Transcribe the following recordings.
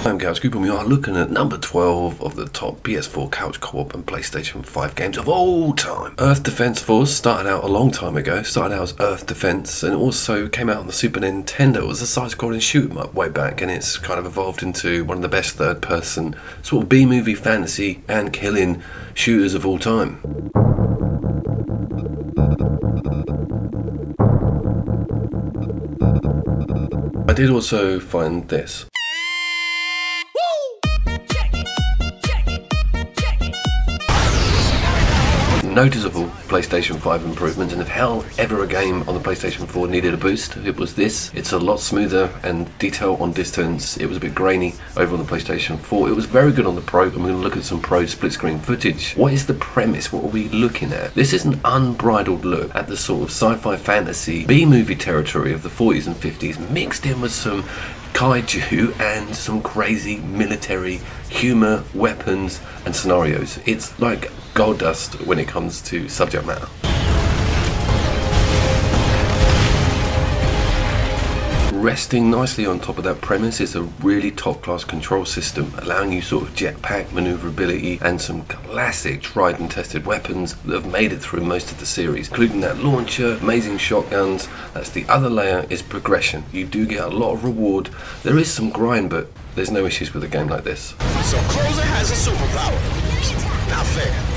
I'm Couch Cooper and we are looking at number 12 of the top PS4 couch co-op and PlayStation 5 games of all time. Earth Defense Force started out a long time ago, started out as Earth Defense, and it also came out on the Super Nintendo. It was a side-scrolling shoot 'em up way back, and it's kind of evolved into one of the best third-person sort of B-movie fantasy and killing shooters of all time. I did also find this. Noticeable PlayStation 5 improvements, and if hell ever a game on the PlayStation 4 needed a boost, it was this. It's a lot smoother and detail on distance. It was a bit grainy over on the PlayStation 4. It was very good on the Pro, and we're going to look at some Pro split screen footage. What is the premise? What are we looking at? This is an unbridled look at the sort of sci-fi fantasy B-movie territory of the 40s and 50s, mixed in with some kaiju and some crazy military humor, weapons and scenarios. It's like gold dust when it comes to subject matter. Resting nicely on top of that premise is a really top-class control system, allowing you sort of jetpack maneuverability and some classic tried and tested weapons that have made it through most of the series, including that launcher, amazing shotguns. That's the other layer, is progression. You do get a lot of reward. There is some grind, but there's no issues with a game like this. So Closer has a superpower. Not fair.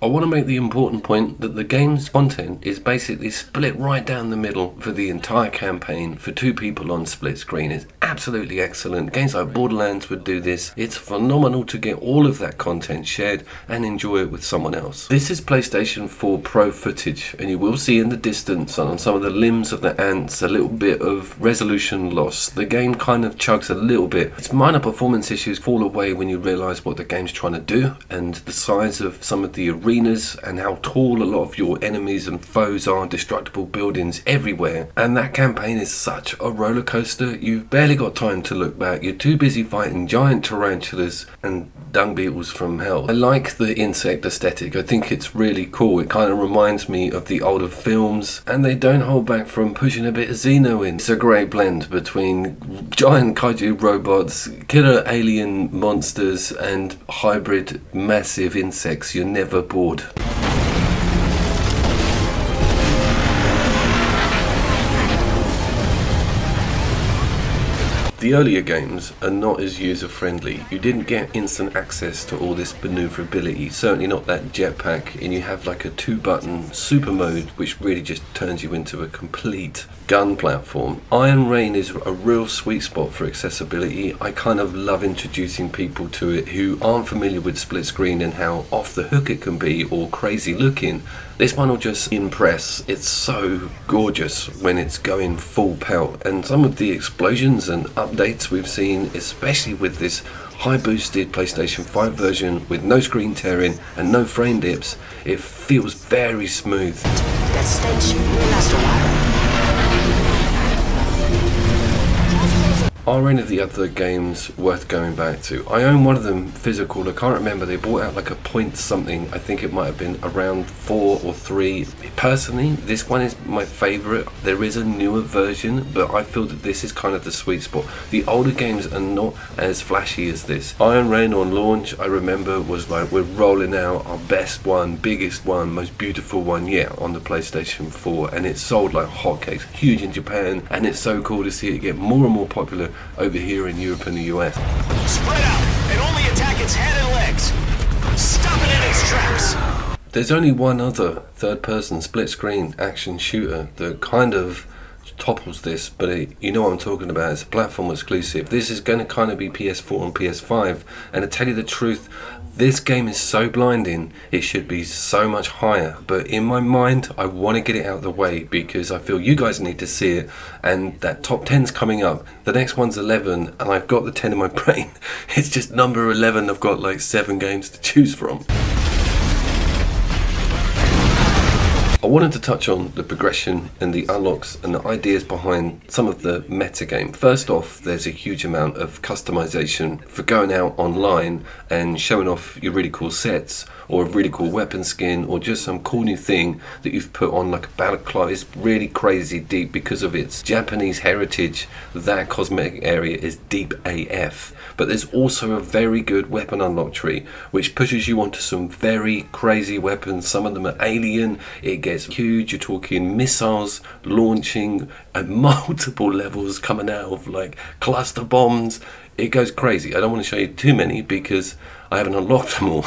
I want to make the important point that the game's content is basically split right down the middle for the entire campaign for two people on split screen. It's absolutely excellent. Games like Borderlands would do this. It's phenomenal to get all of that content shared and enjoy it with someone else. This is PlayStation 4 Pro footage, and you will see in the distance on some of the limbs of the ants a little bit of resolution loss. The game kind of chugs a little bit. Its minor performance issues fall away when you realise what the game's trying to do, and the size of some of the arenas and how tall a lot of your enemies and foes are, destructible buildings everywhere. And that campaign is such a roller coaster, you've barely got time to look back. You're too busy fighting giant tarantulas and dung beetles from hell. I like the insect aesthetic. I think it's really cool. It kind of reminds me of the older films, and they don't hold back from pushing a bit of Xeno in. It's a great blend between giant kaiju robots, killer alien monsters and hybrid massive insects. You're never bored. The earlier games are not as user-friendly. You didn't get instant access to all this maneuverability, certainly not that jetpack, and you have like a 2-button super mode which really just turns you into a complete gun platform. Iron Rain is a real sweet spot for accessibility. I kind of love introducing people to it who aren't familiar with split screen and how off the hook it can be or crazy looking. This one will just impress. It's so gorgeous when it's going full pelt, and some of the explosions and updates we've seen, especially with this high boosted PlayStation 5 version with no screen tearing and no frame dips, it feels very smooth. That stench will last a while. Are any of the other games worth going back to? I own one of them physical. I can't remember. They brought out like a point something. I think it might have been around 4 or 3. Personally, this one is my favourite. There is a newer version, but I feel that this is kind of the sweet spot. The older games are not as flashy as this. Iron Rain on launch, I remember, was like, we're rolling out our best one, biggest one, most beautiful one yet on the PlayStation 4, and it sold like hotcakes, huge in Japan, and it's so cool to see it get more and more popular over here in Europe and the US. Spread out and only attack its head and legs. Stop it in its tracks. There's only one other third-person split-screen action shooter that kind of topples this, but you know what I'm talking about. It's a platform exclusive. This is going to kind of be PS4 and PS5, and to tell you the truth, this game is so blinding, it should be so much higher, but in my mind I want to get it out of the way because I feel you guys need to see it, and that top 10's coming up. The next one's 11 and I've got the 10 in my brain. It's just number 11, I've got like 7 games to choose from. I wanted to touch on the progression and the unlocks and the ideas behind some of the metagame. First off, there's a huge amount of customization for going out online and showing off your really cool sets, or a really cool weapon skin, or just some cool new thing that you've put on, like a balaclava. It's really crazy deep because of its Japanese heritage. That cosmetic area is deep AF. But there's also a very good weapon unlock tree, which pushes you onto some very crazy weapons. Some of them are alien. It gets huge. You're talking missiles launching at multiple levels, coming out of like cluster bombs. It goes crazy. I don't want to show you too many because I haven't unlocked them all.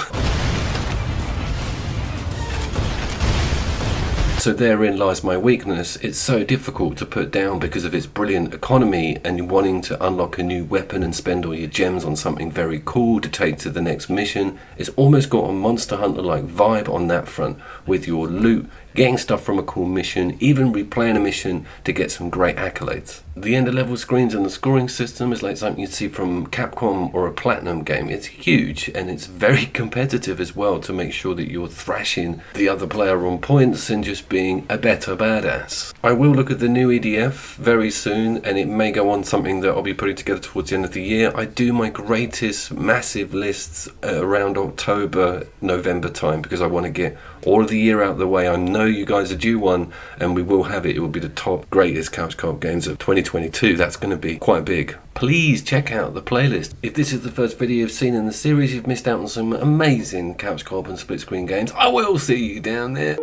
So therein lies my weakness. It's so difficult to put down because of its brilliant economy, and wanting to unlock a new weapon and spend all your gems on something very cool to take to the next mission. It's almost got a Monster Hunter-like vibe on that front, with your loot, getting stuff from a cool mission, even replaying a mission to get some great accolades. The end of level screens and the scoring system is like something you'd see from Capcom or a Platinum game. It's huge and it's very competitive as well, to make sure that you're thrashing the other player on points and just being a better badass. I will look at the new EDF very soon, and it may go on something that I'll be putting together towards the end of the year. I do my greatest massive lists around October, November time, because I want to get all of the year out of the way. I know you guys are due one, and we will have it. It will be the top greatest couch co-op games of 2022. That's going to be quite big. Please check out the playlist. If this is the first video you've seen in the series, you've missed out on some amazing couch co-op and split screen games. I will see you down there.